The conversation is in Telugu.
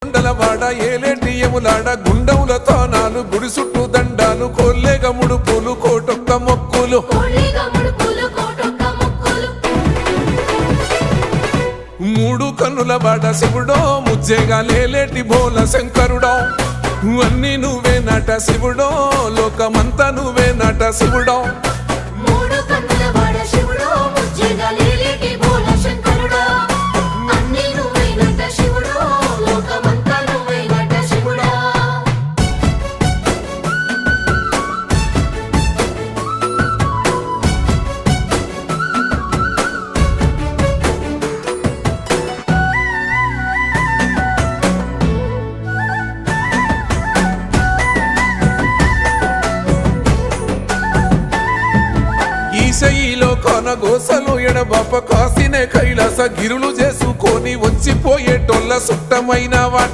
కొండలవాడ ఏలేటి యములాడ గుండముల తానాలు గుడి చుట్టూ దండాలు కోల్లేగ ముడుపులు కోటొక్క మొక్కులు మూడు కన్నుల వాడ శివుడో ముజ్జేగా లేలేటి బోల శంకరుడో అన్ని నువ్వే నట శివుడో లోకమంతా నువ్వే నట శివుడో ఈశయిలో కొనగోసలు ఎడబాప కాసినే కైలాస గిరులు చేసుకొని వచ్చిపోయేటోళ్ళ సుట్టమైన వాట